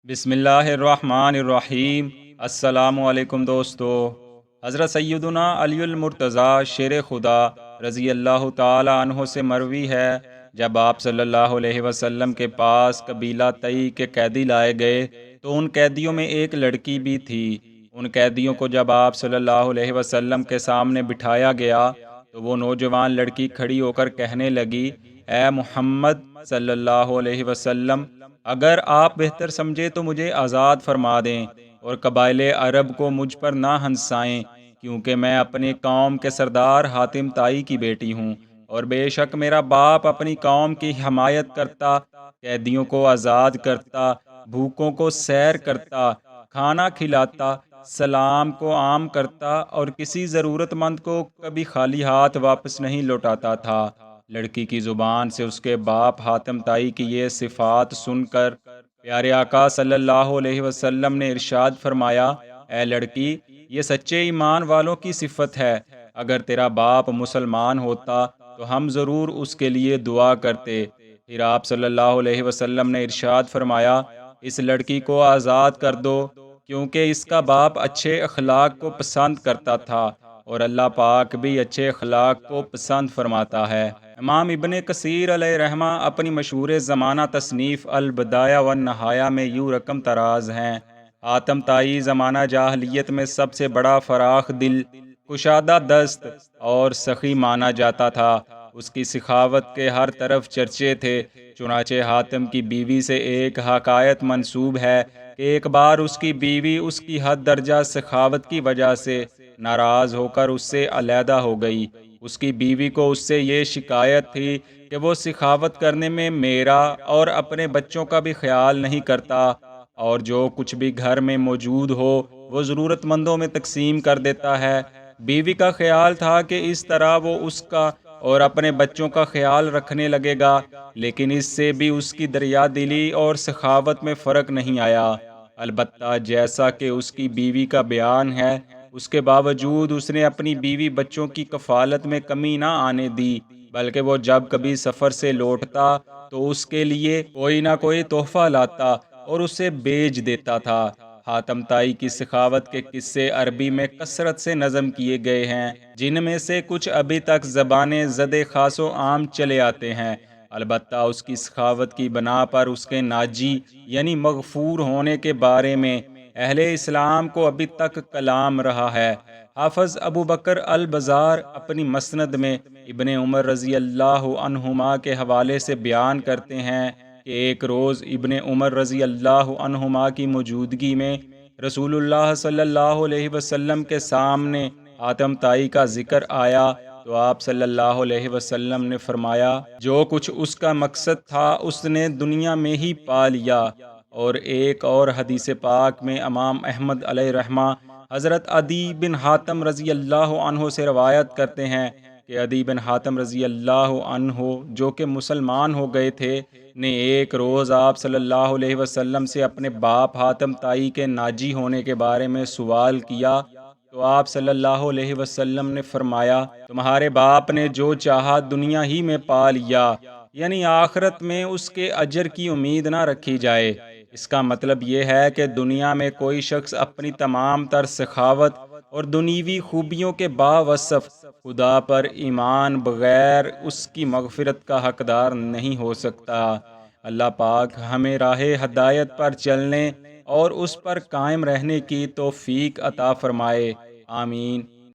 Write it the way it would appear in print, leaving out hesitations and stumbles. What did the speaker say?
بسم اللہ الرحمن الرحیم۔ السلام علیکم دوستو۔ حضرت سیدنا علی المرتضیٰ شیر خدا رضی اللہ تعالی عنہ سے مروی ہے، جب آپ صلی اللہ علیہ وسلم کے پاس قبیلہ تئی کے قیدی لائے گئے تو ان قیدیوں میں ایک لڑکی بھی تھی۔ ان قیدیوں کو جب آپ صلی اللہ علیہ وسلم کے سامنے بٹھایا گیا تو وہ نوجوان لڑکی کھڑی ہو کر کہنے لگی، اے محمد صلی اللہ علیہ وسلم، اگر آپ بہتر سمجھے تو مجھے آزاد فرما دیں اور قبائل عرب کو مجھ پر نہ ہنسائیں، کیونکہ میں اپنے قوم کے سردار حاتم طائی کی بیٹی ہوں، اور بے شک میرا باپ اپنی قوم کی حمایت کرتا، قیدیوں کو آزاد کرتا، بھوکوں کو سیر کرتا، کھانا کھلاتا، سلام کو عام کرتا اور کسی ضرورت مند کو کبھی خالی ہاتھ واپس نہیں لوٹاتا تھا۔ لڑکی کی زبان سے اس کے باپ حاتم طائی کی یہ صفات سن کر پیارے آقا صلی اللہ علیہ وسلم نے ارشاد فرمایا، اے لڑکی، یہ سچے ایمان والوں کی صفت ہے۔ اگر تیرا باپ مسلمان ہوتا تو ہم ضرور اس کے لیے دعا کرتے۔ پھر آپ صلی اللہ علیہ وسلم نے ارشاد فرمایا، اس لڑکی کو آزاد کر دو، کیونکہ اس کا باپ اچھے اخلاق کو پسند کرتا تھا، اور اللہ پاک بھی اچھے اخلاق کو پسند فرماتا ہے۔ امام ابن کثیر علیہ رحمہ اپنی مشہور زمانہ تصنیف البدایہ والنہایہ میں یوں رقم تراز ہیں: حاتم طائی زمانہ جاہلیت میں سب سے بڑا فراخ دل، کشادہ دست اور سخی مانا جاتا تھا۔ اس کی سخاوت کے ہر طرف چرچے تھے۔ چنانچہ حاتم کی بیوی سے ایک حکایت منسوب ہے کہ ایک بار اس کی بیوی اس کی حد درجہ سخاوت کی وجہ سے ناراض ہو کر اس سے علیحدہ ہو گئی۔ اس کی بیوی کو اس سے یہ شکایت تھی کہ وہ سخاوت کرنے میں میرا اور اپنے بچوں کا بھی خیال نہیں کرتا، اور جو کچھ بھی گھر میں موجود ہو وہ ضرورت مندوں میں تقسیم کر دیتا ہے۔ بیوی کا خیال تھا کہ اس طرح وہ اس کا اور اپنے بچوں کا خیال رکھنے لگے گا، لیکن اس سے بھی اس کی دریا دلی اور سخاوت میں فرق نہیں آیا۔ البتہ جیسا کہ اس کی بیوی کا بیان ہے، اس کے باوجود اس نے اپنی بیوی بچوں کی کفالت میں کمی نہ آنے دی، بلکہ وہ جب کبھی سفر سے لوٹتا تو اس کے لیے کوئی نہ کوئی تحفہ لاتا اور اسے بیچ دیتا تھا۔ حاتم طائی کی سخاوت کے قصے عربی میں کثرت سے نظم کیے گئے ہیں، جن میں سے کچھ ابھی تک زبان زد خاص و عام چلے آتے ہیں۔ البتہ اس کی سخاوت کی بنا پر اس کے ناجی یعنی مغفور ہونے کے بارے میں اہل اسلام کو ابھی تک کلام رہا ہے۔ حافظ ابو بکر البزار اپنی مسند میں ابن عمر رضی اللہ عنہما کے حوالے سے بیان کرتے ہیں کہ ایک روز ابن عمر رضی اللہ عنہما کی موجودگی میں رسول اللہ صلی اللہ علیہ وسلم کے سامنے حاتم طائی کا ذکر آیا تو آپ صلی اللہ علیہ وسلم نے فرمایا، جو کچھ اس کا مقصد تھا اس نے دنیا میں ہی پا لیا۔ اور ایک اور حدیث پاک میں امام احمد علیہ رحمہ حضرت عدی بن حاتم رضی اللہ عنہ سے روایت کرتے ہیں کہ عدی بن حاتم رضی اللہ عنہ جو کہ مسلمان ہو گئے تھے نے ایک روز آپ صلی اللہ علیہ وسلم سے اپنے باپ حاتم طائی کے ناجی ہونے کے بارے میں سوال کیا تو آپ صلی اللہ علیہ وسلم نے فرمایا، تمہارے باپ نے جو چاہا دنیا ہی میں پا لیا، یعنی آخرت میں اس کے اجر کی امید نہ رکھی جائے۔ اس کا مطلب یہ ہے کہ دنیا میں کوئی شخص اپنی تمام تر سخاوت اور دنیوی خوبیوں کے باوصف خدا پر ایمان بغیر اس کی مغفرت کا حقدار نہیں ہو سکتا۔ اللہ پاک ہمیں راہ ہدایت پر چلنے اور اس پر قائم رہنے کی توفیق عطا فرمائے، آمین۔